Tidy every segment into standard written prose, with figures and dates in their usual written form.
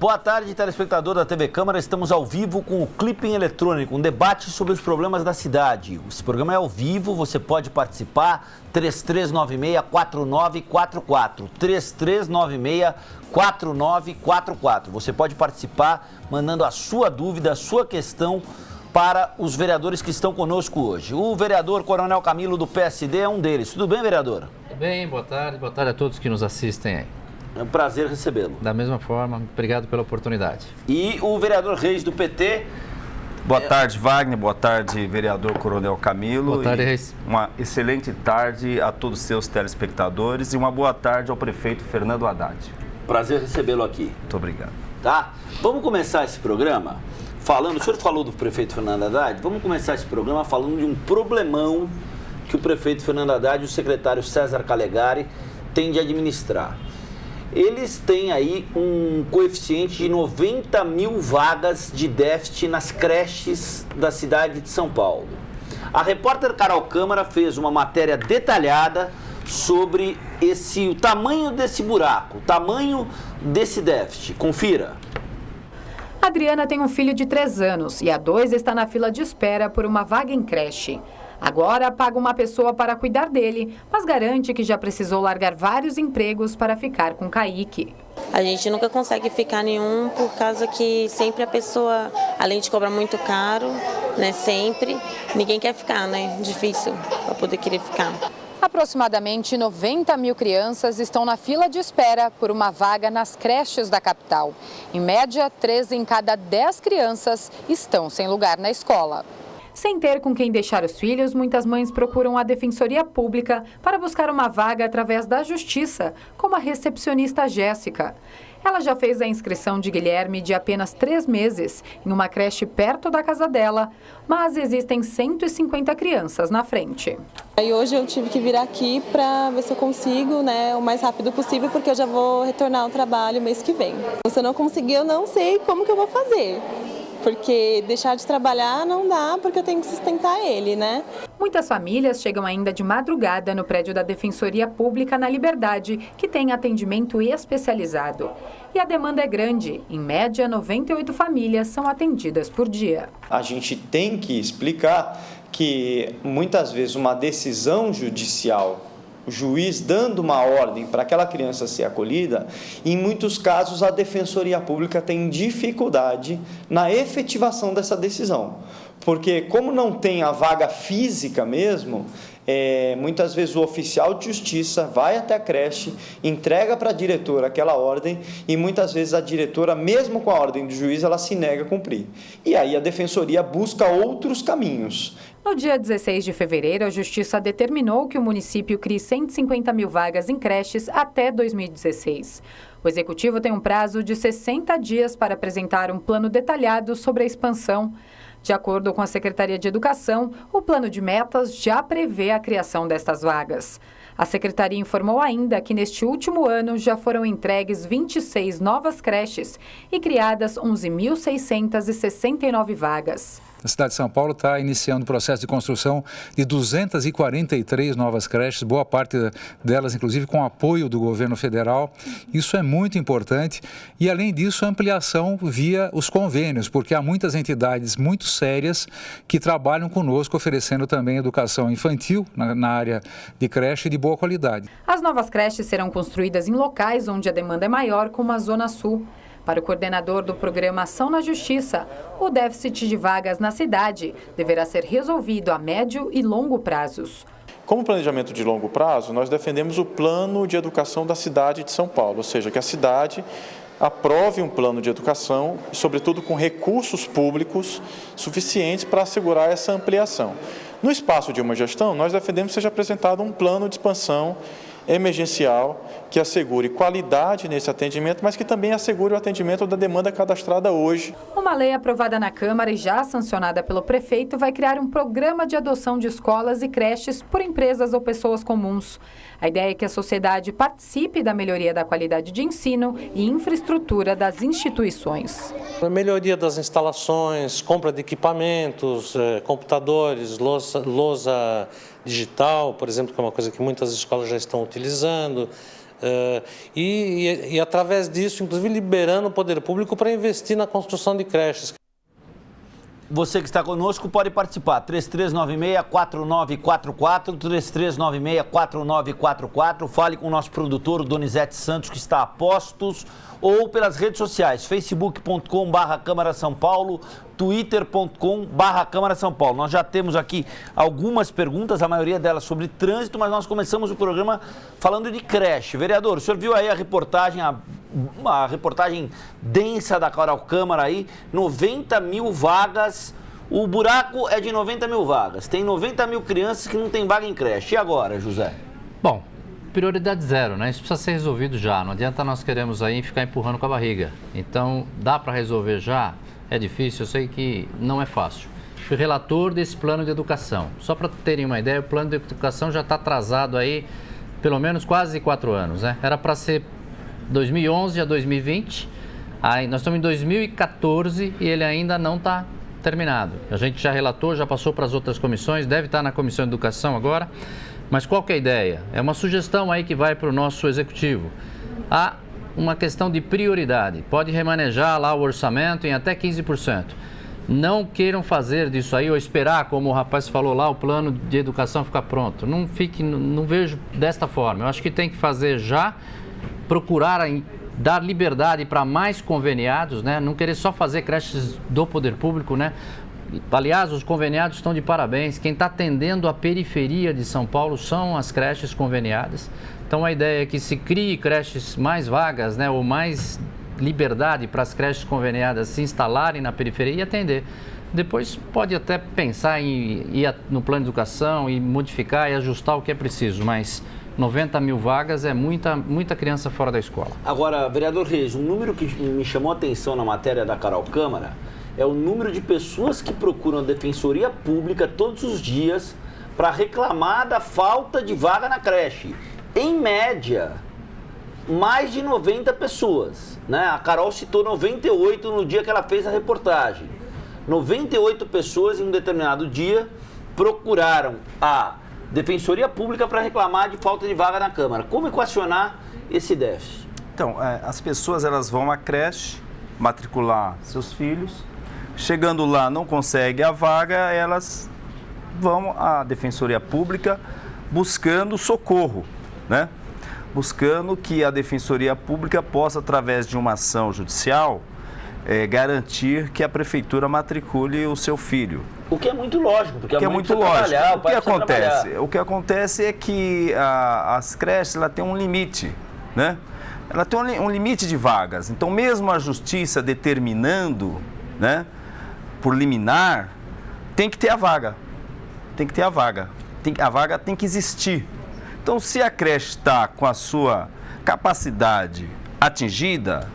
Boa tarde, telespectador da TV Câmara. Estamos ao vivo com o Clipping Eletrônico, um debate sobre os problemas da cidade. Esse programa é ao vivo, você pode participar, 3396-4944, 3396-4944. Você pode participar mandando a sua dúvida, a sua questão para os vereadores que estão conosco hoje. O vereador Coronel Camilo do PSD é um deles. Tudo bem, vereador? Tudo bem, boa tarde a todos que nos assistem aí. É um prazer recebê-lo. Da mesma forma, obrigado pela oportunidade. E o vereador Reis do PT. Boa tarde, Wagner. Boa tarde, vereador Coronel Camilo. Boa tarde, Reis. Uma excelente tarde a todos os seus telespectadores e uma boa tarde ao prefeito Fernando Haddad. Prazer recebê-lo aqui. Muito obrigado. Tá? Vamos começar esse programa falando... O senhor falou do prefeito Fernando Haddad? Vamos começar esse programa falando de um problemão que o prefeito Fernando Haddad e o secretário César Calegari têm de administrar. Eles têm aí um coeficiente de 90 mil vagas de déficit nas creches da cidade de São Paulo. A repórter Carol Câmara fez uma matéria detalhada sobre o tamanho desse buraco, o tamanho desse déficit. Confira. Adriana tem um filho de 3 anos e há 2 está na fila de espera por uma vaga em creche. Agora paga uma pessoa para cuidar dele, mas garante que já precisou largar vários empregos para ficar com Kaique. A gente nunca consegue ficar nenhum por causa que sempre a pessoa, além de cobrar muito caro, né, sempre, ninguém quer ficar, né, difícil para poder querer ficar. Aproximadamente 90 mil crianças estão na fila de espera por uma vaga nas creches da capital. Em média, 3 em cada 10 crianças estão sem lugar na escola. Sem ter com quem deixar os filhos, muitas mães procuram a Defensoria Pública para buscar uma vaga através da Justiça, como a recepcionista Jéssica. Ela já fez a inscrição de Guilherme de apenas 3 meses, em uma creche perto da casa dela, mas existem 150 crianças na frente. E hoje eu tive que vir aqui para ver se eu consigo, né, o mais rápido possível, porque eu já vou retornar ao trabalho mês que vem. Se eu não conseguir, eu não sei como que eu vou fazer. Porque deixar de trabalhar não dá, porque eu tenho que sustentar ele, né? Muitas famílias chegam ainda de madrugada no prédio da Defensoria Pública na Liberdade, que tem atendimento especializado. E a demanda é grande. Em média, 98 famílias são atendidas por dia. A gente tem que explicar que, muitas vezes, uma decisão judicial, o juiz dando uma ordem para aquela criança ser acolhida, em muitos casos a Defensoria Pública tem dificuldade na efetivação dessa decisão. Porque como não tem a vaga física mesmo, muitas vezes o oficial de justiça vai até a creche, entrega para a diretora aquela ordem e muitas vezes a diretora, mesmo com a ordem do juiz, ela se nega a cumprir. E aí a Defensoria busca outros caminhos. No dia 16 de fevereiro, a Justiça determinou que o município crie 150 mil vagas em creches até 2016. O Executivo tem um prazo de 60 dias para apresentar um plano detalhado sobre a expansão. De acordo com a Secretaria de Educação, o plano de metas já prevê a criação destas vagas. A Secretaria informou ainda que neste último ano já foram entregues 26 novas creches e criadas 11.669 vagas. A cidade de São Paulo está iniciando o processo de construção de 243 novas creches, boa parte delas, inclusive, com apoio do governo federal. Isso é muito importante. E, além disso, a ampliação via os convênios, porque há muitas entidades muito sérias que trabalham conosco, oferecendo também educação infantil na área de creche de boa qualidade. As novas creches serão construídas em locais onde a demanda é maior, como a Zona Sul. Para o coordenador do programa Ação na Justiça, o déficit de vagas na cidade deverá ser resolvido a médio e longo prazos. Como planejamento de longo prazo, nós defendemos o plano de educação da cidade de São Paulo, ou seja, que a cidade aprove um plano de educação, sobretudo com recursos públicos suficientes para assegurar essa ampliação. No espaço de uma gestão, nós defendemos que seja apresentado um plano de expansão emergencial que assegure qualidade nesse atendimento, mas que também assegure o atendimento da demanda cadastrada hoje. Uma lei aprovada na Câmara e já sancionada pelo prefeito vai criar um programa de adoção de escolas e creches por empresas ou pessoas comuns. A ideia é que a sociedade participe da melhoria da qualidade de ensino e infraestrutura das instituições. A melhoria das instalações, compra de equipamentos, computadores, lousa digital, por exemplo, que é uma coisa que muitas escolas já estão utilizando, e através disso, inclusive, liberando o poder público para investir na construção de creches. Você que está conosco pode participar, 3396-4944, 3396-4944, fale com o nosso produtor, o Donizete Santos, que está a postos, ou pelas redes sociais, facebook.com/Câmara São Paulo, twitter.com/Câmara São Paulo. Nós já temos aqui algumas perguntas, a maioria delas sobre trânsito, mas nós começamos o programa falando de creche. Vereador, o senhor viu aí a reportagem, a reportagem densa da Carol Câmara aí, 90 mil vagas, o buraco é de 90 mil vagas, tem 90 mil crianças que não tem vaga em creche. E agora, José? Bom, prioridade zero, né? Isso precisa ser resolvido já. Não adianta nós queremos aí ficar empurrando com a barriga. Então, dá para resolver já? É difícil, eu sei que não é fácil. Fui relator desse plano de educação. Só para terem uma ideia, o plano de educação já está atrasado aí pelo menos quase 4 anos, né? Era para ser 2011 a 2020, aí nós estamos em 2014 e ele ainda não está terminado. A gente já relatou, já passou para as outras comissões, deve estar na Comissão de Educação agora. Mas qual que é a ideia? É uma sugestão aí que vai para o nosso executivo. Há uma questão de prioridade. Pode remanejar lá o orçamento em até 15%. Não queiram fazer disso aí ou esperar, como o rapaz falou lá, o plano de educação ficar pronto. Não vejo desta forma. Eu acho que tem que fazer já, procurar dar liberdade para mais conveniados, né? Não querer só fazer creches do poder público, né? Aliás, os conveniados estão de parabéns. Quem está atendendo a periferia de São Paulo são as creches conveniadas. Então, a ideia é que se crie creches mais vagas, né, ou mais liberdade para as creches conveniadas se instalarem na periferia e atender. Depois pode até pensar em ir no plano de educação e modificar e ajustar o que é preciso, mas 90 mil vagas é muita criança fora da escola. Agora, vereador Reis, um número que me chamou a atenção na matéria da Carol Câmara é o número de pessoas que procuram a Defensoria Pública todos os dias para reclamar da falta de vaga na creche. Em média, mais de 90 pessoas, né? A Carol citou 98 no dia que ela fez a reportagem. 98 pessoas em um determinado dia procuraram a Defensoria Pública para reclamar de falta de vaga na Câmara. Como equacionar esse déficit? Então, as pessoas elas vão à creche matricular seus filhos. Chegando lá, não consegue a vaga, elas vão à Defensoria Pública buscando socorro, né? Buscando que a Defensoria Pública possa, através de uma ação judicial, garantir que a Prefeitura matricule o seu filho. O que é muito lógico, porque é muito lógico. O que acontece é que as creches ela tem um limite, né? Ela tem um limite de vagas. Então, mesmo a Justiça determinando, né, por liminar, tem que ter a vaga. Tem que ter a vaga. A vaga tem que existir. Então, se a creche está com a sua capacidade atingida,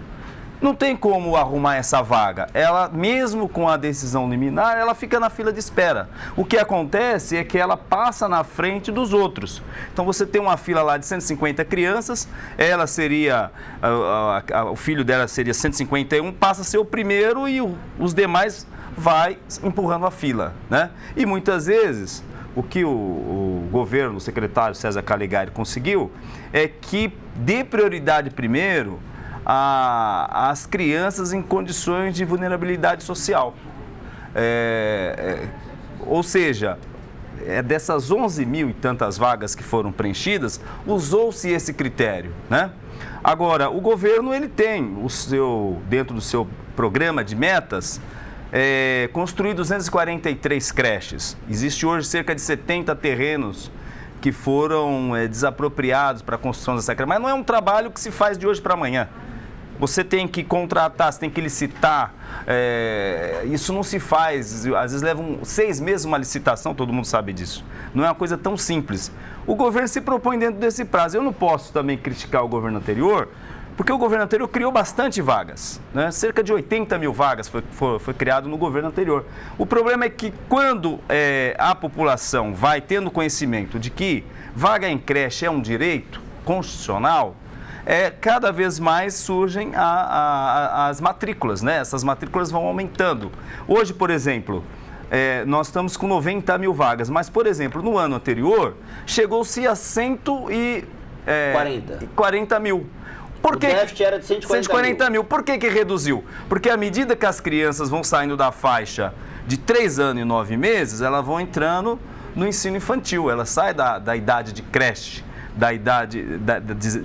não tem como arrumar essa vaga. Ela, mesmo com a decisão liminar, ela fica na fila de espera. O que acontece é que ela passa na frente dos outros. Então, você tem uma fila lá de 150 crianças, ela seria, o filho dela seria 151, passa a ser o primeiro e os demais vai empurrando a fila, né? E muitas vezes, o que o governo, o secretário César Calegari conseguiu é que dê prioridade primeiro às crianças em condições de vulnerabilidade social. Ou seja, dessas 11 mil e tantas vagas que foram preenchidas, usou-se esse critério, né? Agora, o governo ele tem dentro do seu programa de metas, construir 243 creches. Existe hoje cerca de 70 terrenos que foram desapropriados para a construção dessa creche. Mas não é um trabalho que se faz de hoje para amanhã. Você tem que contratar, você tem que licitar. Isso não se faz. Às vezes levam 6 meses uma licitação, todo mundo sabe disso. Não é uma coisa tão simples. O governo se propõe dentro desse prazo. Eu não posso também criticar o governo anterior, porque o governo anterior criou bastante vagas, né? Cerca de 80 mil vagas foi criado no governo anterior. O problema é que quando a população vai tendo conhecimento de que vaga em creche é um direito constitucional, cada vez mais surgem as matrículas, né? Essas matrículas vão aumentando. Hoje, por exemplo, nós estamos com 90 mil vagas, mas, por exemplo, no ano anterior, chegou-se a 100 40 mil. O déficit era de 140 mil. Por que reduziu? Porque à medida que as crianças vão saindo da faixa de 3 anos e 9 meses, elas vão entrando no ensino infantil. Ela sai da idade de creche, da idade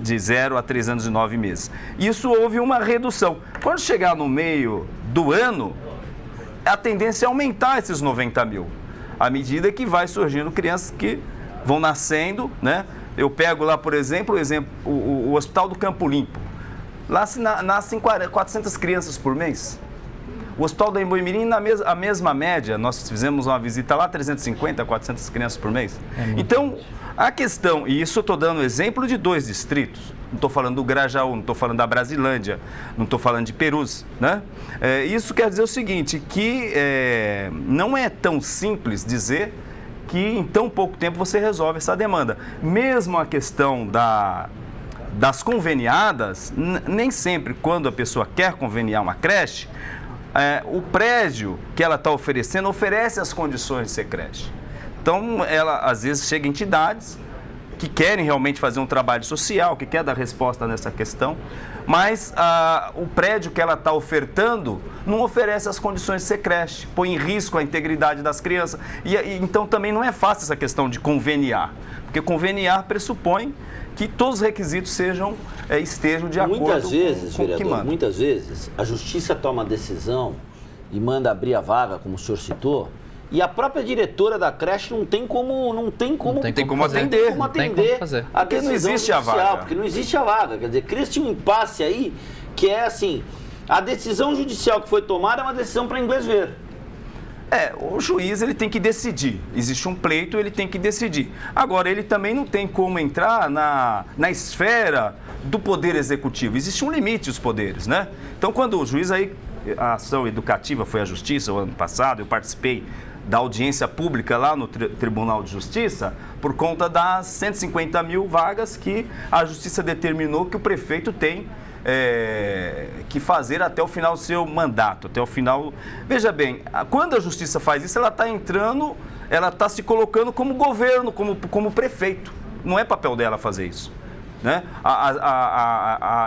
de 0 a 3 anos e 9 meses. Isso houve uma redução. Quando chegar no meio do ano, a tendência é aumentar esses 90 mil. À medida que vai surgindo crianças que vão nascendo, né? Eu pego lá, por exemplo, o Hospital do Campo Limpo. Lá nascem 400 crianças por mês. O Hospital da Emboimirim, a mesma média, nós fizemos uma visita lá, 350, 400 crianças por mês. Então, a questão, e isso eu estou dando exemplo de 2 distritos, não estou falando do Grajaú, não estou falando da Brasilândia, não estou falando de Perus, né? Isso quer dizer o seguinte, que não é tão simples dizer que em tão pouco tempo você resolve essa demanda. Mesmo a questão das conveniadas, nem sempre quando a pessoa quer conveniar uma creche, o prédio que ela está oferecendo oferece as condições de ser creche. Então, ela às vezes chega em entidades que querem realmente fazer um trabalho social, que quer dar resposta nessa questão, mas o prédio que ela está ofertando não oferece as condições de ser creche, põe em risco a integridade das crianças. Então também não é fácil essa questão de conveniar, porque conveniar pressupõe que todos os requisitos estejam de acordo com o que manda. Muitas vezes a justiça toma a decisão e manda abrir a vaga, como o senhor citou, e a própria diretora da creche não tem como atender. Porque não existe a vaga. Porque não existe a vaga. Quer dizer, cria-se um impasse aí que é assim, a decisão judicial que foi tomada é uma decisão para inglês ver. O juiz ele tem que decidir. Existe um pleito, ele tem que decidir. Agora, ele também não tem como entrar na esfera do poder executivo. Existe um limite dos poderes, né? Então, quando o juiz a ação educativa foi à justiça o ano passado, eu participei da audiência pública lá no Tribunal de Justiça, por conta das 150 mil vagas que a Justiça determinou que o prefeito tem que fazer até o final do seu mandato, até o final. Veja bem, quando a Justiça faz isso, ela está entrando, ela está se colocando como governo, como prefeito. Não é papel dela fazer isso. Né?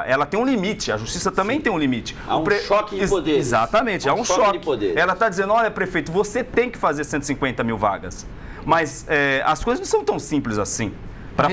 Ela tem um limite, a justiça também tem um limite. Há um choque de poderes. Exatamente, há um choque. De poderes. Ela está dizendo, olha, prefeito, você tem que fazer 150 mil vagas. Mas as coisas não são tão simples assim. Para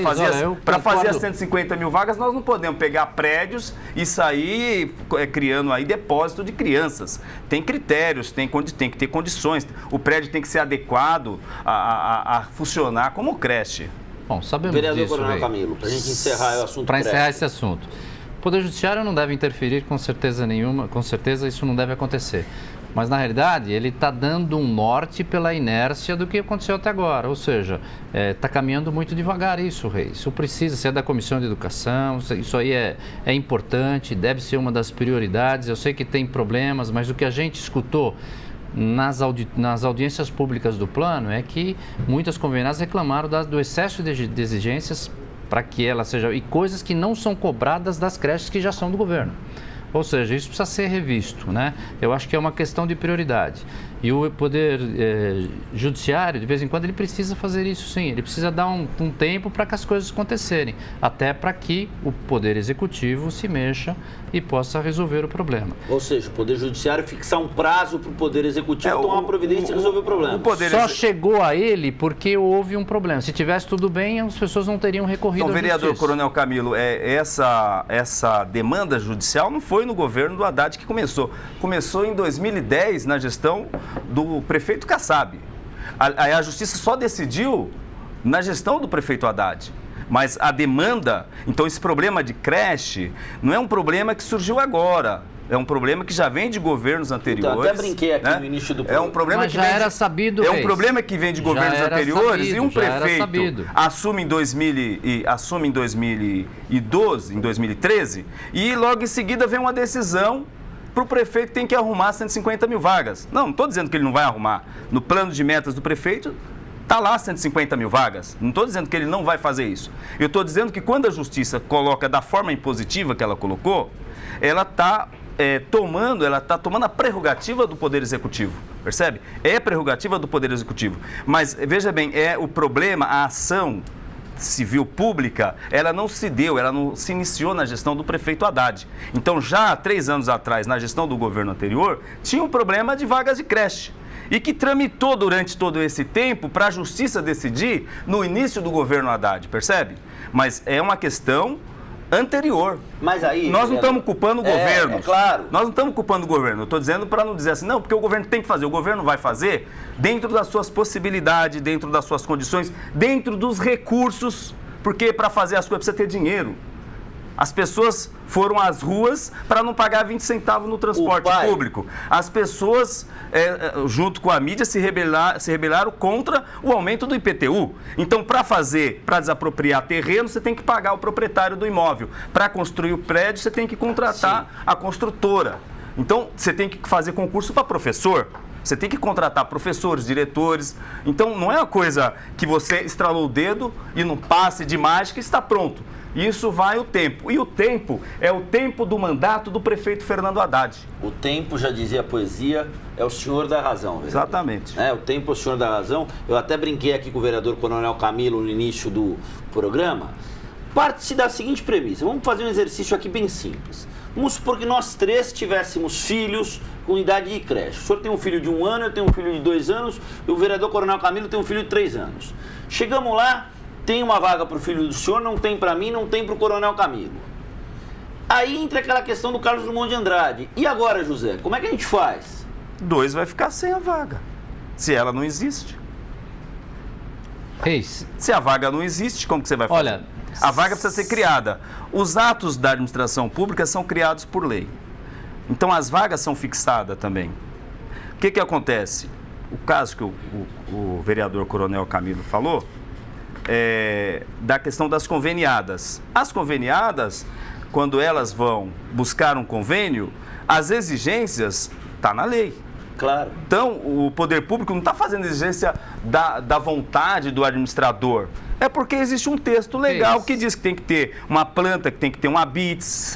fazer as 150 mil vagas, nós não podemos pegar prédios e sair criando aí depósito de crianças. Tem critérios, tem que ter condições. O prédio tem que ser adequado a funcionar como creche. Bom, sabemos Vereador disso, Coronel Camilo, para a gente encerrar o assunto. Para encerrar esse assunto. O Poder Judiciário não deve interferir com certeza nenhuma, com certeza isso não deve acontecer. Mas, na realidade, ele está dando um norte pela inércia do que aconteceu até agora. Ou seja, está caminhando muito devagar isso, Reis. Isso precisa ser da Comissão de Educação, isso aí é importante, deve ser uma das prioridades. Eu sei que tem problemas, mas o que a gente escutou nas audiências públicas do plano é que muitas conveniadas reclamaram do excesso de exigências para que ela seja... e coisas que não são cobradas das creches que já são do governo. Ou seja, isso precisa ser revisto, né? Eu acho que é uma questão de prioridade. E o Poder Judiciário, de vez em quando, ele precisa fazer isso sim. Ele precisa dar um tempo para que as coisas acontecerem. Até para que o Poder Executivo se mexa e possa resolver o problema. Ou seja, o Poder Judiciário fixar um prazo para o Poder Executivo tomar uma providência e resolver o problema. Só chegou a ele porque houve um problema. Se tivesse tudo bem, as pessoas não teriam recorrido à justiça. Vereador Coronel Camilo, essa demanda judicial não foi no governo do Haddad que começou. Começou em 2010, na gestão do prefeito Kassab. A justiça só decidiu na gestão do prefeito Haddad. Mas a demanda, então esse problema de creche não é um problema que surgiu agora. É um problema que já vem de governos anteriores. Então, até brinquei aqui no início do programa. É um problema mas que já vem era sabido, é um problema que vem de governos anteriores e um prefeito assume em 2012, em 2013, e logo em seguida vem uma decisão para o prefeito que tem que arrumar 150 mil vagas. Não estou dizendo que ele não vai arrumar. No plano de metas do prefeito, está lá 150 mil vagas. Não estou dizendo que ele não vai fazer isso. Eu estou dizendo que quando a justiça coloca da forma impositiva que ela colocou, ela está tomando a prerrogativa do Poder Executivo, percebe? É prerrogativa do Poder Executivo. Mas, veja bem, o problema, a ação civil pública, ela não se iniciou na gestão do prefeito Haddad. Então, já há 3 anos atrás, na gestão do governo anterior, tinha um problema de vagas de creche. E que tramitou durante todo esse tempo para a justiça decidir no início do governo Haddad, percebe? Mas é uma questão anterior. Mas aí... Nós não estamos culpando o governo. É claro. Nós não estamos culpando o governo. Eu estou dizendo para não dizer assim, não, porque o governo tem que fazer. O governo vai fazer dentro das suas possibilidades, dentro das suas condições, dentro dos recursos, porque para fazer as coisas precisa ter dinheiro. As pessoas foram às ruas para não pagar 20 centavos no transporte público. As pessoas, junto com a mídia, se rebelaram contra o aumento do IPTU. Então, para desapropriar terreno, você tem que pagar o proprietário do imóvel. Para construir o prédio, você tem que contratar a construtora. Então, você tem que fazer concurso para professor. Você tem que contratar professores, diretores. Então, não é uma coisa que você estralou o dedo e num passe de mágica está pronto. Isso vai o tempo. E o tempo é o tempo do mandato do prefeito Fernando Haddad. O tempo, já dizia a poesia, é o senhor da razão. Vereador. Exatamente. O tempo é o senhor da razão. Eu até brinquei aqui com o vereador Coronel Camilo no início do programa. Parte-se da seguinte premissa. Vamos fazer um exercício aqui bem simples. Vamos supor que nós 3 tivéssemos filhos com idade de creche. O senhor tem um filho de 1 ano, eu tenho um filho de 2 anos, e o vereador Coronel Camilo tem um filho de 3 anos. Chegamos lá, tem uma vaga para o filho do senhor, não tem para mim, não tem para o Coronel Camilo. Aí entra aquela questão do Carlos Drummond de Andrade. E agora, José, como é que a gente faz? 2 vai ficar sem a vaga, se ela não existe. Reis. Se a vaga não existe, como que você vai fazer? Olha, a vaga precisa ser criada. Os atos da administração pública são criados por lei. Então, as vagas são fixadas também. O que acontece? O caso que o vereador Coronel Camilo falou, da questão das conveniadas. As conveniadas, quando elas vão buscar um convênio, as exigências estão na lei. Claro. Então, o poder público não está fazendo exigência da vontade do administrador. É porque existe um texto legal que diz que tem que ter uma planta, que tem que ter um habits,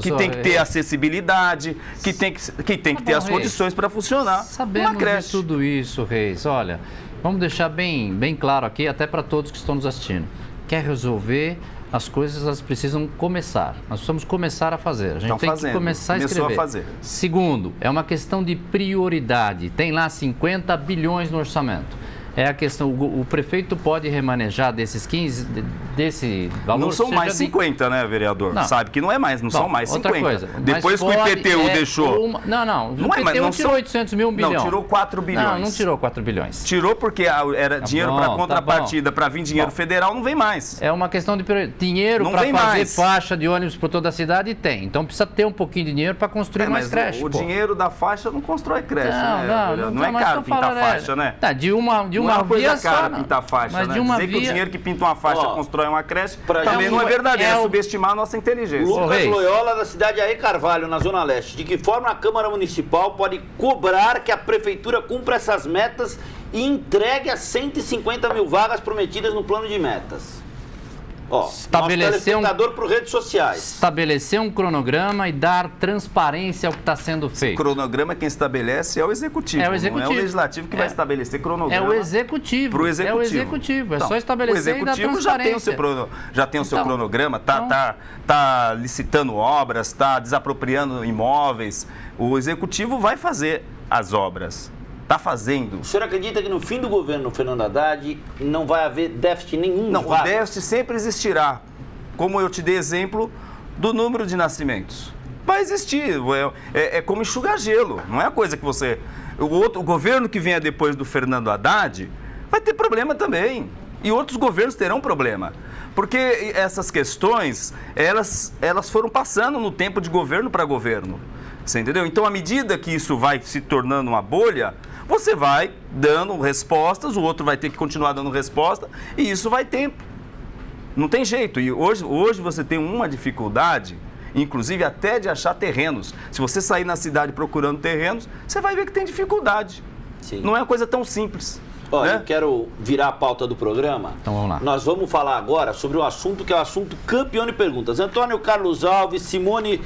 que tem que ter acessibilidade, que tem que ter as condições para funcionar. Sabemos de tudo isso, Reis. Olha, vamos deixar bem claro aqui, até para todos que estão nos assistindo. Quer resolver, as coisas elas precisam começar. Nós precisamos começar a fazer. A gente tem que começar a escrever. Segundo, é uma questão de prioridade. Tem lá 50 bilhões no orçamento. É a questão, o prefeito pode remanejar desses 15, desse valor... Não são mais 50, né, vereador? Não. Sabe que não é mais, não são mais 50. Outra coisa. Depois que o IPTU deixou... Não. O IPTU tirou 800 mil, 1 bilhão. Não, tirou 4 bilhões. Não tirou 4 bilhões. Tirou porque era dinheiro para contrapartida, para vir dinheiro federal, não vem mais. É uma questão de dinheiro para fazer faixa de ônibus por toda a cidade e tem. Então precisa ter um pouquinho de dinheiro para construir mais creche. O dinheiro da faixa não constrói creche, não é caro pintar faixa, né? Tá, de uma via só, pintar faixa, mas né? de uma Dizer que o dinheiro que pinta uma faixa constrói uma creche também não é verdade, é subestimar a nossa inteligência. Lucas Loyola, da cidade Aê Carvalho, na Zona Leste. De que forma a Câmara Municipal pode cobrar que a Prefeitura cumpra essas metas e entregue as 150 mil vagas prometidas no plano de metas? Estabelecer por redes sociais. Estabelecer um cronograma e dar transparência ao que está sendo feito. O cronograma quem estabelece é o executivo. É o executivo. Não é o legislativo que vai estabelecer cronograma. É o executivo. Pro executivo. É o executivo. É então, só estabelecer e dar transparência. Já tem o seu cronograma, tá licitando obras, está desapropriando imóveis. O executivo vai fazer as obras. Está fazendo. O senhor acredita que no fim do governo Fernando Haddad não vai haver déficit nenhum? Não, o déficit sempre existirá. Como eu te dei exemplo do número de nascimentos. Vai existir. É como enxugar gelo. Não é a coisa que você... O governo que venha depois do Fernando Haddad vai ter problema também. E outros governos terão problema. Porque essas questões, elas foram passando no tempo de governo para governo. Você entendeu? Então, à medida que isso vai se tornando uma bolha, você vai dando respostas, o outro vai ter que continuar dando resposta, e isso vai tempo. Não tem jeito. E hoje você tem uma dificuldade, inclusive até de achar terrenos. Se você sair na cidade procurando terrenos, você vai ver que tem dificuldade. Sim. Não é uma coisa tão simples. Olha, né? eu quero virar a pauta do programa. Então vamos lá. Nós vamos falar agora sobre o assunto que é o assunto campeão de perguntas. Antônio Carlos Alves, Simone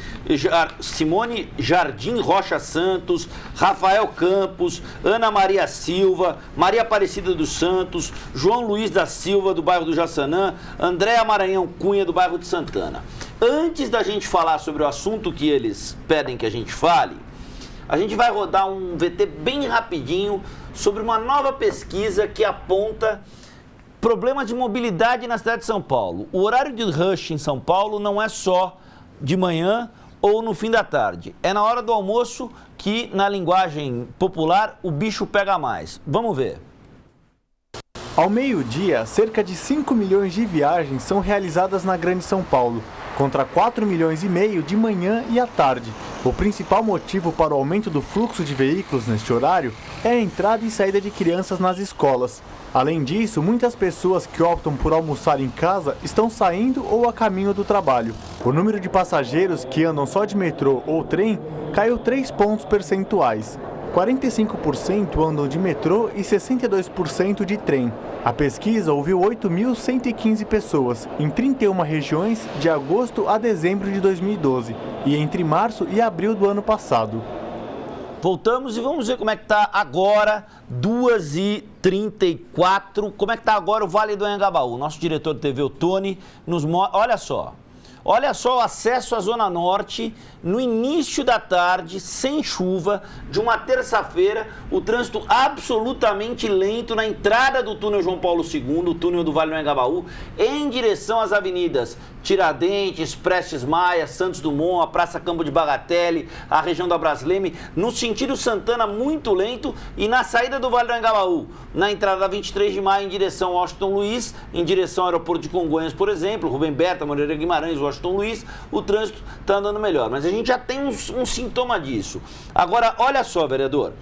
Jardim Rocha Santos, Rafael Campos, Ana Maria Silva, Maria Aparecida dos Santos, João Luiz da Silva, do bairro do Jaçanã, Andréa Maranhão Cunha, do bairro de Santana. Antes da gente falar sobre o assunto que eles pedem que a gente fale, a gente vai rodar um VT bem rapidinho sobre uma nova pesquisa que aponta problemas de mobilidade na cidade de São Paulo. O horário de rush em São Paulo não é só de manhã ou no fim da tarde. É na hora do almoço que, na linguagem popular, o bicho pega mais. Vamos ver. Ao meio-dia, cerca de 5 milhões de viagens são realizadas na Grande São Paulo, contra 4 milhões e meio de manhã e à tarde. O principal motivo para o aumento do fluxo de veículos neste horário é a entrada e saída de crianças nas escolas. Além disso, muitas pessoas que optam por almoçar em casa estão saindo ou a caminho do trabalho. O número de passageiros que andam só de metrô ou trem caiu 3 pontos percentuais. 45% andam de metrô e 62% de trem. A pesquisa ouviu 8.115 pessoas em 31 regiões de agosto a dezembro de 2012 e entre março e abril do ano passado. Voltamos e vamos ver como é que está agora, 2h34, como é que está agora o Vale do Anhangabaú. Nosso diretor de TV, o Tony, nos mostra, olha só o acesso à Zona Norte no início da tarde, sem chuva, de uma terça-feira, o trânsito absolutamente lento na entrada do túnel João Paulo II, o túnel do Vale do Anhangabaú, em direção às avenidas Tiradentes, Prestes Maia, Santos Dumont, a Praça Campo de Bagatelle, a região da Brasleme, no sentido Santana muito lento e na saída do Vale do Anhangabaú, na entrada da 23 de maio em direção ao Washington Luiz, em direção ao aeroporto de Congonhas, por exemplo, Rubem Berta, Moreira Guimarães, Washington Luiz, o trânsito está andando melhor. Mas a gente já tem um sintoma disso. Agora, olha só, vereador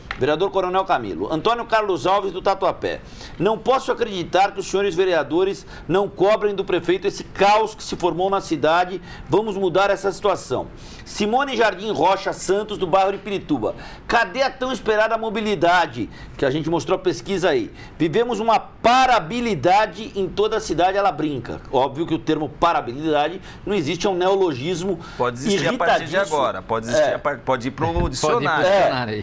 Coronel Camilo, Antônio Carlos Alves do Tatuapé. Não posso acreditar que os senhores vereadores não cobrem do prefeito esse caos que se formou na cidade. Vamos mudar essa situação. Simone Jardim Rocha Santos, do bairro de Pirituba. Cadê a tão esperada mobilidade? Que a gente mostrou a pesquisa aí. Vivemos uma parabilidade em toda a cidade, ela brinca. Óbvio que o termo parabilidade não existe, é um neologismo. Pode existir a partir de agora. Pode existir, pode ir para o dicionário.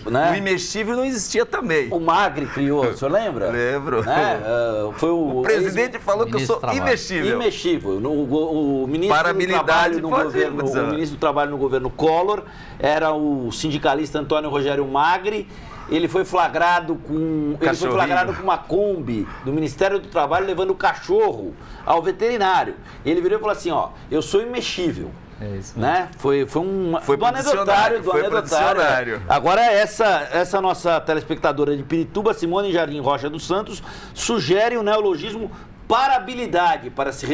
Né? O imexível não existia também. O Magri criou, o senhor lembra? Lembro. Né? Foi o presidente falou que eu sou imexível. Imexível. O ministro o ministro do Trabalho no governo Collor era o sindicalista Antônio Rogério Magri. Ele foi flagrado com uma Kombi do Ministério do Trabalho levando o cachorro ao veterinário. E ele virou e falou assim, ó, eu sou imexível. É isso, né? Foi do anedotário. Agora essa nossa telespectadora de Pirituba, Simone Jardim Rocha dos Santos, sugere o neologismo parabilidade para se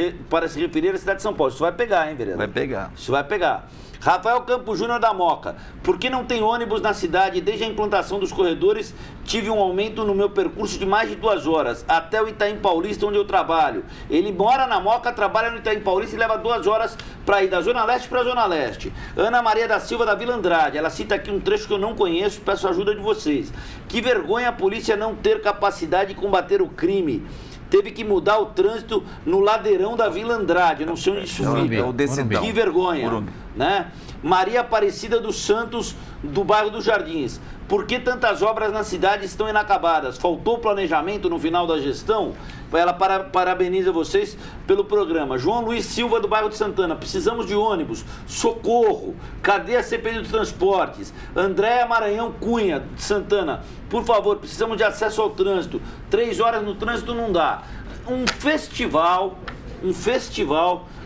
referir à cidade de São Paulo. Isso vai pegar, hein, vereador? Vai pegar. Isso vai pegar. Rafael Campos Júnior da Moca. Por que não tem ônibus na cidade? Desde a implantação dos corredores, tive um aumento no meu percurso de mais de 2 horas, até o Itaim Paulista, onde eu trabalho. Ele mora na Moca, trabalha no Itaim Paulista e leva 2 horas para ir da Zona Leste para a Zona Leste. Ana Maria da Silva, da Vila Andrade. Ela cita aqui um trecho que eu não conheço, peço a ajuda de vocês. Que vergonha a polícia não ter capacidade de combater o crime. Teve que mudar o trânsito no ladeirão da Vila Andrade, não sei onde isso fica. Que vergonha, né? Maria Aparecida dos Santos, do bairro dos Jardins. Por que tantas obras na cidade estão inacabadas? Faltou planejamento no final da gestão? Ela parabeniza vocês pelo programa. João Luiz Silva, do bairro de Santana. Precisamos de ônibus. Socorro. Cadê a CPI dos transportes? Andréa Maranhão Cunha, de Santana. Por favor, precisamos de acesso ao trânsito. 3 horas no trânsito não dá. Um festival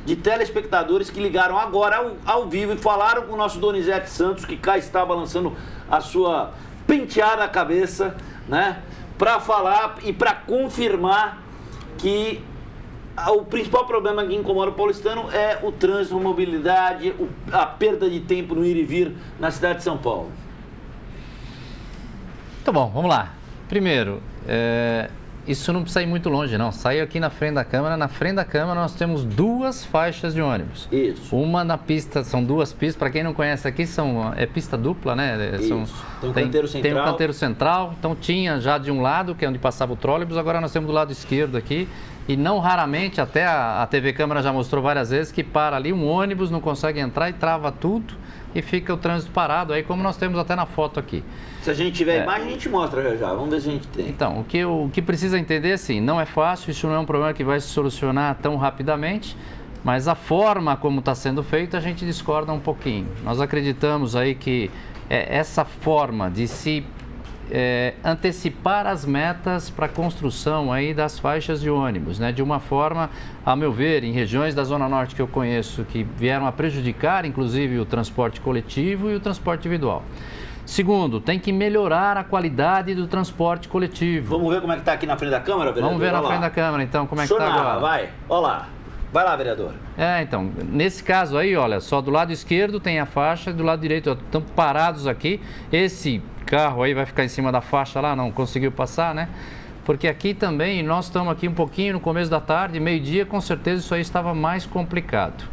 de telespectadores que ligaram agora ao vivo e falaram com o nosso Donizete Santos, que cá está balançando a sua penteada cabeça, né? Para falar e para confirmar que o principal problema que incomoda o paulistano é o trânsito, a mobilidade, a perda de tempo no ir e vir na cidade de São Paulo. Tá bom, vamos lá. Primeiro, isso não precisa ir muito longe, não. Saiu aqui na frente da Câmara. Na frente da Câmara nós temos 2 faixas de ônibus. Isso. Uma na pista, são 2 pistas. Para quem não conhece aqui, é pista dupla, né? Tem um canteiro central. Tem um canteiro central. Então tinha já de um lado, que é onde passava o trólebus, agora nós temos do lado esquerdo aqui. E não raramente, até a TV Câmara já mostrou várias vezes, que para ali um ônibus, não consegue entrar e trava tudo e fica o trânsito parado, aí como nós temos até na foto aqui. Se a gente tiver imagem, a gente mostra já. Vamos ver se a gente tem. Então, o que precisa entender, assim, não é fácil, isso não é um problema que vai se solucionar tão rapidamente, mas a forma como está sendo feito, a gente discorda um pouquinho. Nós acreditamos aí que essa forma de se antecipar as metas para a construção aí das faixas de ônibus, né? De uma forma, a meu ver, em regiões da Zona Norte que eu conheço, que vieram a prejudicar, inclusive, o transporte coletivo e o transporte individual. Segundo, tem que melhorar a qualidade do transporte coletivo. Vamos ver como é que está aqui na frente da Câmara, vereador? Vamos ver na frente da Câmara, então, como é que está agora. Vai, olha lá. Vai lá, vereador. Então, nesse caso aí, olha, só do lado esquerdo tem a faixa, do lado direito, estão parados aqui. Esse carro aí vai ficar em cima da faixa lá, não conseguiu passar, né? Porque aqui também, nós estamos aqui um pouquinho no começo da tarde, meio-dia, com certeza isso aí estava mais complicado.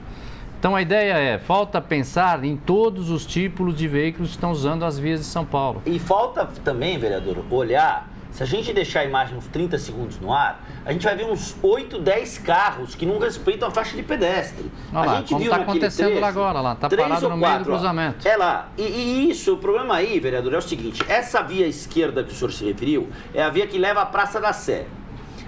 Então a ideia falta pensar em todos os tipos de veículos que estão usando as vias de São Paulo. E falta também, vereador, olhar, se a gente deixar a imagem uns 30 segundos no ar, a gente vai ver uns 8, 10 carros que não respeitam a faixa de pedestre. Olha lá, como está acontecendo trecho, lá agora, lá, está parado no meio do cruzamento. É lá, e isso, o problema aí, vereador, é o seguinte, essa via esquerda que o senhor se referiu, é a via que leva à Praça da Sé.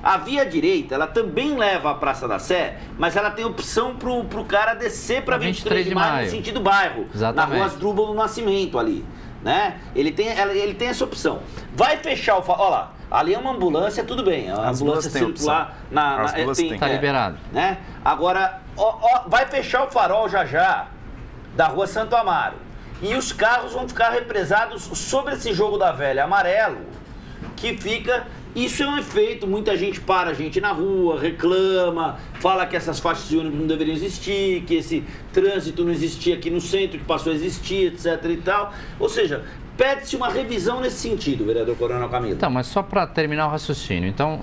A via direita, ela também leva à Praça da Sé, mas ela tem opção pro cara descer para 23 de maio no sentido bairro. Exatamente. Na Rua Asdrúbal do Nascimento ali, né? Ele tem essa opção. Vai fechar o... Olha lá, ali é uma ambulância, tudo bem. A ambulância circular tá liberado. Né? Agora, vai fechar o farol já da Rua Santo Amaro. E os carros vão ficar represados sobre esse jogo da velha amarelo, que fica... Isso é um efeito, muita gente para a gente na rua, reclama, fala que essas faixas de ônibus não deveriam existir, que esse trânsito não existia aqui no centro, que passou a existir, etc e tal. Ou seja, pede-se uma revisão nesse sentido, vereador Coronel Camilo. Então, mas só para terminar o raciocínio, então,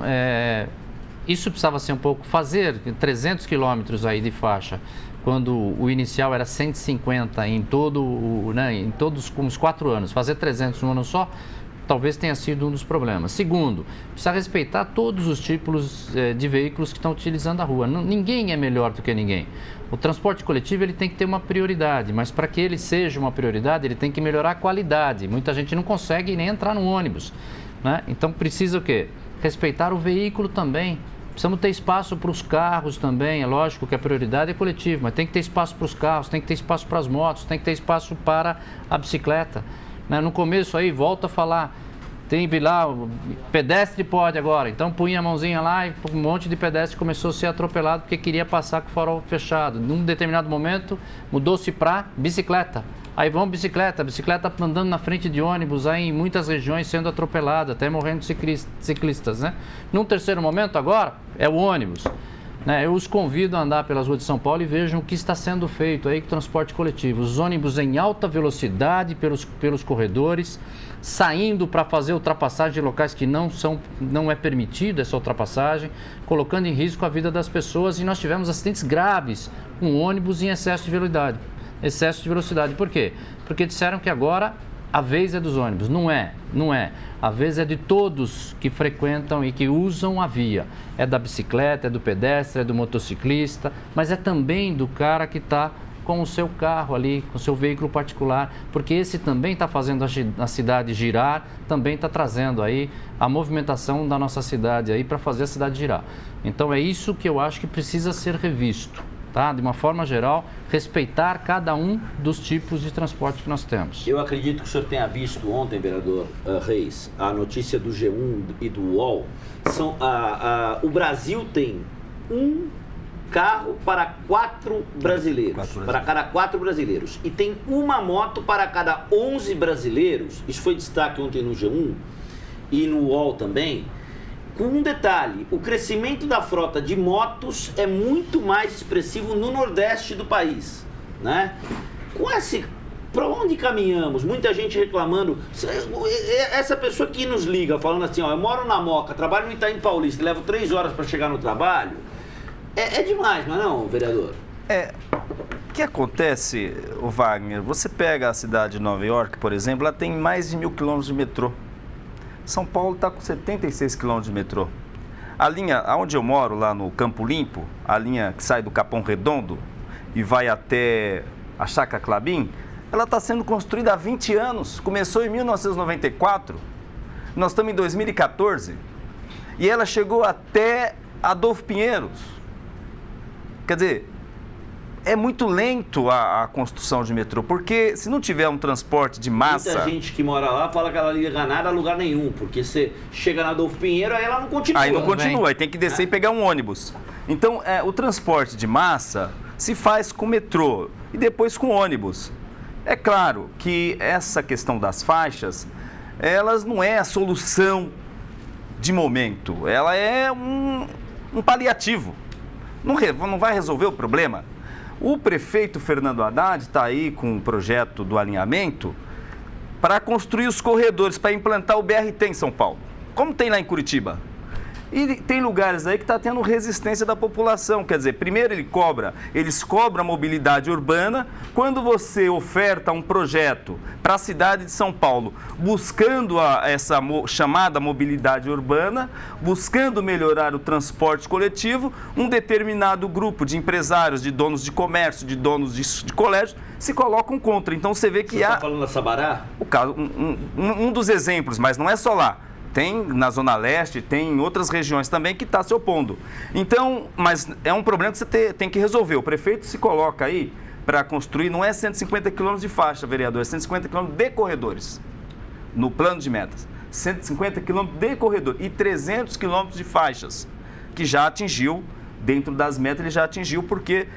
isso precisava ser um pouco, fazer 300 quilômetros aí de faixa, quando o inicial era 150 em todos os 4 anos, fazer 300 no ano só, talvez tenha sido um dos problemas. Segundo, precisa respeitar todos os tipos de veículos que estão utilizando a rua. Ninguém é melhor do que ninguém. O transporte coletivo ele tem que ter uma prioridade, mas para que ele seja uma prioridade, ele tem que melhorar a qualidade. Muita gente não consegue nem entrar no ônibus, né? Então precisa o quê? Respeitar o veículo também. Precisamos ter espaço para os carros também. É lógico que a prioridade é coletiva, mas tem que ter espaço para os carros, tem que ter espaço para as motos, tem que ter espaço para a bicicleta. No começo aí, volta a falar, tem lá, pedestre pode agora, então punha a mãozinha lá e um monte de pedestre começou a ser atropelado porque queria passar com o farol fechado. Num determinado momento, mudou-se para bicicleta. Aí vão bicicleta andando na frente de ônibus, aí em muitas regiões sendo atropelada, até morrendo ciclistas, né? Num terceiro momento agora, é o ônibus. Eu os convido a andar pelas ruas de São Paulo e vejam o que está sendo feito aí com o transporte coletivo. Os ônibus em alta velocidade pelos corredores, saindo para fazer ultrapassagem em locais que não é permitido essa ultrapassagem, colocando em risco a vida das pessoas. E nós tivemos acidentes graves com ônibus em excesso de velocidade. Por quê? Porque disseram que agora a vez é dos ônibus. Não é. A vez é de todos que frequentam e que usam a via. É da bicicleta, é do pedestre, é do motociclista, mas é também do cara que está com o seu carro ali, com o seu veículo particular, porque esse também está fazendo a cidade girar, também está trazendo aí a movimentação da nossa cidade aí para fazer a cidade girar. Então é isso que eu acho que precisa ser revisto. Tá? De uma forma geral, respeitar cada um dos tipos de transporte que nós temos. Eu acredito que o senhor tenha visto ontem, vereador Reis, a notícia do G1 e do UOL. O Brasil tem um carro para 4 brasileiros, para cada 4 brasileiros. E tem uma moto para cada 11 brasileiros. Isso foi destaque ontem no G1 e no UOL também. Com um detalhe, o crescimento da frota de motos é muito mais expressivo no Nordeste do país, né? Com esse para onde caminhamos? Muita gente reclamando. Essa pessoa que nos liga falando assim, ó, eu moro na Moca, trabalho no Itaim Paulista, levo 3 horas para chegar no trabalho. É demais, não é não, vereador? O que acontece, o Wagner, você pega a cidade de Nova York, por exemplo, ela tem mais de 1.000 quilômetros de metrô. São Paulo está com 76 quilômetros de metrô. A linha, onde eu moro, lá no Campo Limpo, a linha que sai do Capão Redondo e vai até a Chácara Clabim, ela está sendo construída há 20 anos. Começou em 1994, nós estamos em 2014, e ela chegou até Adolfo Pinheiros. Quer dizer, é muito lento a construção de metrô, porque se não tiver um transporte de massa... Muita gente que mora lá fala que ela não liga nada a lugar nenhum, porque você chega na Adolfo Pinheiro, aí ela não continua. Aí não continua, aí tem que descer e pegar um ônibus. Então, o transporte de massa se faz com metrô e depois com ônibus. É claro que essa questão das faixas, elas não é a solução de momento, ela é um paliativo. Não vai resolver o problema. O prefeito Fernando Haddad está aí com um projeto do alinhamento para construir os corredores, para implantar o BRT em São Paulo, como tem lá em Curitiba. E tem lugares aí que está tendo resistência da população. Quer dizer, primeiro eles cobram a mobilidade urbana. Quando você oferta um projeto para a cidade de São Paulo, buscando essa chamada mobilidade urbana, buscando melhorar o transporte coletivo, um determinado grupo de empresários, de donos de comércio, de donos de colégio, se colocam contra. Então você vê que Você está falando da Sabará? O caso, um dos exemplos, mas não é só lá. Tem na Zona Leste, tem em outras regiões também que está se opondo. Então, mas é um problema que você tem que resolver. O prefeito se coloca aí para construir, não é 150 quilômetros de faixa, vereador, é 150 quilômetros de corredores, no plano de metas. 150 quilômetros de corredor e 300 quilômetros de faixas, que já atingiu, dentro das metas ele já atingiu, porque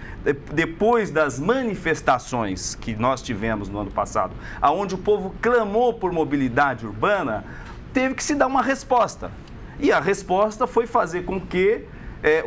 depois das manifestações que nós tivemos no ano passado, onde o povo clamou por mobilidade urbana, teve que se dar uma resposta. E a resposta foi fazer com que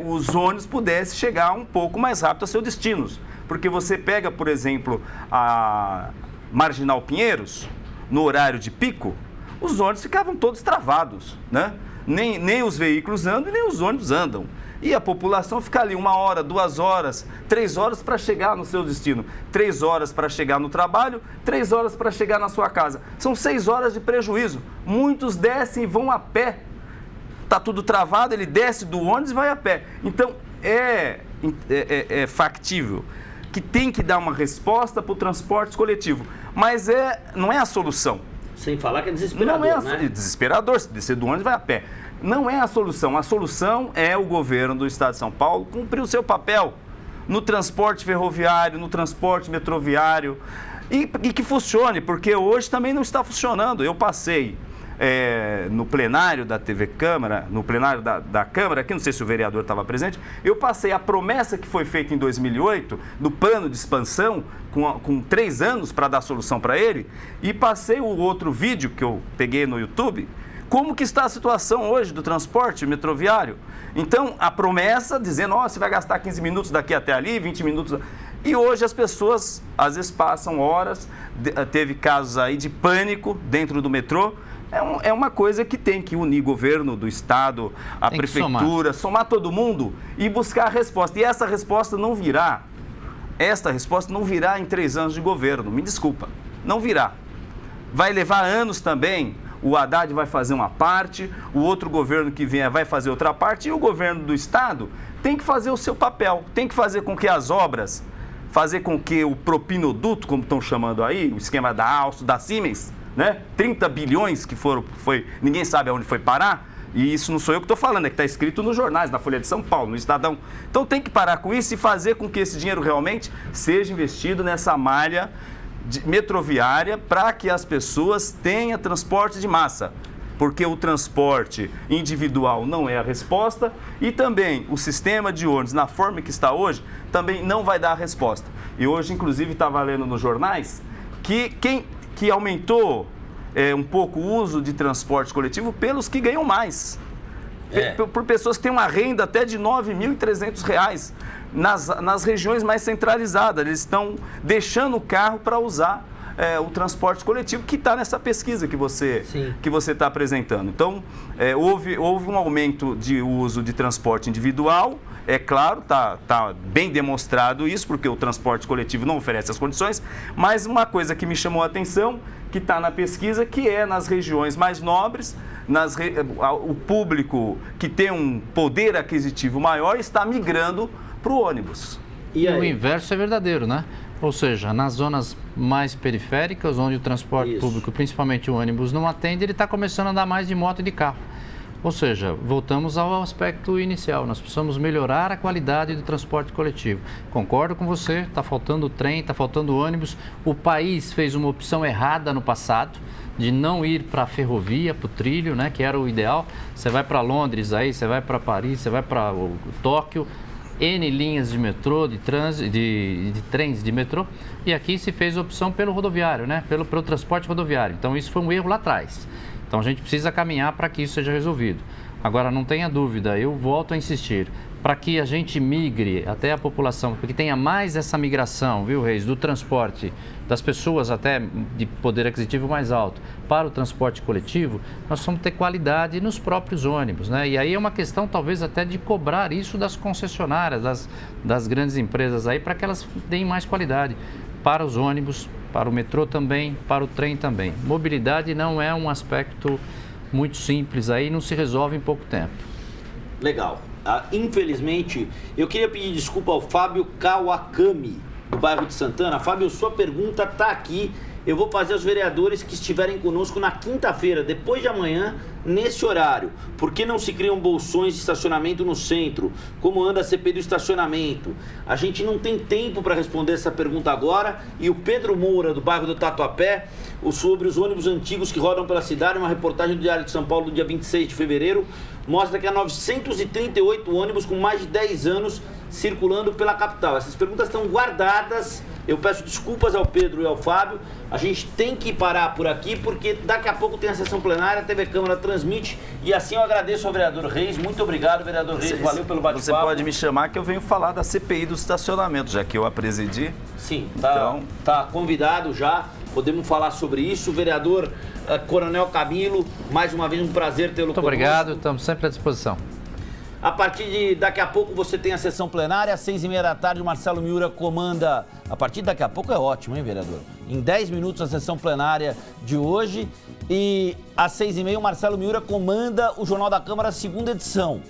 os ônibus pudessem chegar um pouco mais rápido aos seus destinos. Porque você pega, por exemplo, a Marginal Pinheiros, no horário de pico, os ônibus ficavam todos travados, né? Nem os veículos andam e nem os ônibus andam. E a população fica ali 1 hora, 2 horas, 3 horas para chegar no seu destino. 3 horas para chegar no trabalho, 3 horas para chegar na sua casa. São 6 horas de prejuízo. Muitos descem e vão a pé. Está tudo travado, ele desce do ônibus e vai a pé. Então, é factível que tem que dar uma resposta para o transporte coletivo. Mas não é a solução. Sem falar que é desesperador, não é né? Desesperador, se descer do ônibus vai a pé. Não é a solução. A solução é o governo do Estado de São Paulo cumprir o seu papel no transporte ferroviário, no transporte metroviário e que funcione, porque hoje também não está funcionando. Eu passei no plenário da TV Câmara, no plenário da Câmara, aqui não sei se o vereador estava presente, eu passei a promessa que foi feita em 2008, do plano de expansão, com 3 anos para dar solução para ele, e passei o outro vídeo que eu peguei no YouTube, como que está a situação hoje do transporte metroviário. Então, a promessa dizendo, você vai gastar 15 minutos daqui até ali, 20 minutos... E hoje as pessoas, às vezes, passam horas, teve casos aí de pânico dentro do metrô. É uma coisa que tem que unir governo do Estado, a prefeitura, somar todo mundo e buscar a resposta. E essa resposta não virá em 3 anos de governo, me desculpa, não virá. Vai levar anos também. O Haddad vai fazer uma parte, o outro governo que vier vai fazer outra parte, e o governo do Estado tem que fazer o seu papel, tem que fazer com que as obras, fazer com que o propinoduto, como estão chamando aí, o esquema da Alstom, da Siemens, né? 30 bilhões que ninguém sabe aonde foi parar, e isso não sou eu que estou falando, é que está escrito nos jornais, na Folha de São Paulo, no Estadão. Então tem que parar com isso e fazer com que esse dinheiro realmente seja investido nessa malha metroviária para que as pessoas tenham transporte de massa, porque o transporte individual não é a resposta e também o sistema de ônibus, na forma que está hoje, também não vai dar a resposta. E hoje, inclusive, estava lendo nos jornais que aumentou um pouco o uso de transporte coletivo pelos que ganham mais. Por pessoas que têm uma renda até de R$ 9.300 nas regiões mais centralizadas. Eles estão deixando o carro para usar o transporte coletivo, que está nessa pesquisa que você está apresentando. Então, houve um aumento de uso de transporte individual, é claro, está bem demonstrado isso, porque o transporte coletivo não oferece as condições, mas uma coisa que me chamou a atenção, que está na pesquisa, que é nas regiões mais nobres, o público que tem um poder aquisitivo maior está migrando para o ônibus. E o inverso é verdadeiro, né? Ou seja, nas zonas mais periféricas, onde o transporte público, principalmente o ônibus, não atende, ele está começando a andar mais de moto e de carro. Ou seja, voltamos ao aspecto inicial, nós precisamos melhorar a qualidade do transporte coletivo. Concordo com você, está faltando trem, está faltando ônibus. O país fez uma opção errada no passado, de não ir para a ferrovia, para o trilho, né, que era o ideal. Você vai para Londres, aí, você vai para Paris, você vai para Tóquio, N linhas de metrô, de trens de metrô, e aqui se fez a opção pelo rodoviário, né, pelo transporte rodoviário. Então isso foi um erro lá atrás. Então a gente precisa caminhar para que isso seja resolvido. Agora, não tenha dúvida, eu volto a insistir, para que a gente migre até a população, para que tenha mais essa migração, viu, Reis, do transporte, das pessoas até de poder aquisitivo mais alto, para o transporte coletivo, nós vamos ter qualidade nos próprios ônibus, né? E aí é uma questão talvez até de cobrar isso das concessionárias, das grandes empresas aí, para que elas deem mais qualidade para os ônibus, para o metrô também, para o trem também. Mobilidade não é um aspecto muito simples aí, não se resolve em pouco tempo. Legal. Infelizmente, eu queria pedir desculpa ao Fábio Kawakami, do bairro de Santana. Fábio, sua pergunta está aqui. Eu vou fazer aos vereadores que estiverem conosco na quinta-feira, depois de amanhã, nesse horário. Por que não se criam bolsões de estacionamento no centro? Como anda a CPI do estacionamento? A gente não tem tempo para responder essa pergunta agora. E o Pedro Moura, do bairro do Tatuapé, sobre os ônibus antigos que rodam pela cidade, uma reportagem do Diário de São Paulo do dia 26 de fevereiro, mostra que há 938 ônibus com mais de 10 anos circulando pela capital. Essas perguntas estão guardadas. Eu peço desculpas ao Pedro e ao Fábio. A gente tem que parar por aqui, porque daqui a pouco tem a sessão plenária, a TV Câmara transmite. E assim eu agradeço ao vereador Reis. Muito obrigado, vereador Reis. Valeu pelo bate-papo. Você pode me chamar que eu venho falar da CPI do estacionamento, já que eu a presidi. Sim, tá convidado já. Podemos falar sobre isso. Vereador Coronel Camilo, mais uma vez um prazer tê-lo conosco. Muito obrigado, estamos sempre à disposição. A partir de daqui a pouco você tem a sessão plenária, às 6h30 da tarde, o Marcelo Miura comanda. A partir de daqui a pouco é ótimo, hein, vereador? Em 10 minutos a sessão plenária de hoje. E às 6h30 o Marcelo Miura comanda o Jornal da Câmara, segunda edição.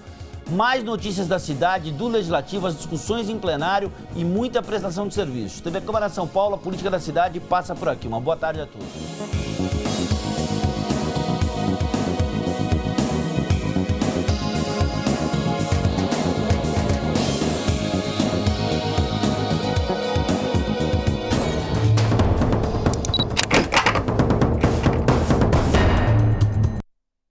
Mais notícias da cidade, do Legislativo, as discussões em plenário e muita prestação de serviços. TV Câmara São Paulo, a política da cidade passa por aqui. Uma boa tarde a todos.